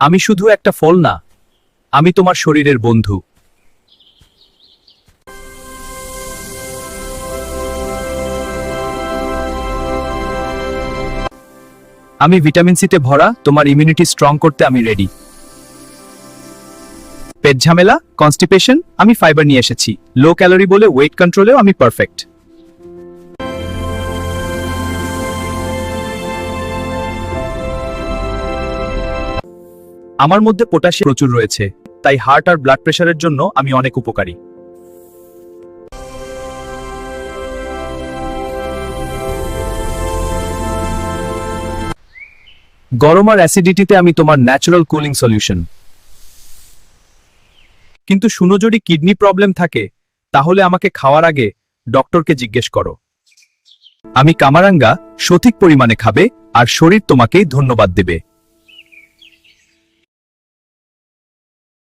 আমি শুধু একটা ফল না, আমি তোমার শরীরের বন্ধু। আমি ভিটামিন সিতে ভরা, তোমার ইমিউনিটি স্ট্রং করতে আমি রেডি। পেট ঝামেলা, কনস্টিপেশন, আমি ফাইবার নিয়ে এসেছি। লো ক্যালোরি বলে ওয়েট কন্ট্রোলেও আমি পারফেক্ট। আমার মধ্যে পটাশিয়াম প্রচুর রয়েছে, তাই হার্ট আর ব্লাড প্রেশারের জন্য আমি অনেক উপকারী। গরম আর অ্যাসিডিটিতে আমি তোমার ন্যাচারাল কুলিং সলিউশন। কিন্তু শুনো, যদি কিডনি প্রবলেম থাকে তাহলে আমাকে খাওয়ার আগে ডক্টরকে জিজ্ঞেস করো। আমি কামারাঙ্গা, সঠিক পরিমাণে খাবে আর শরীর তোমাকেই ধন্যবাদ দেবে।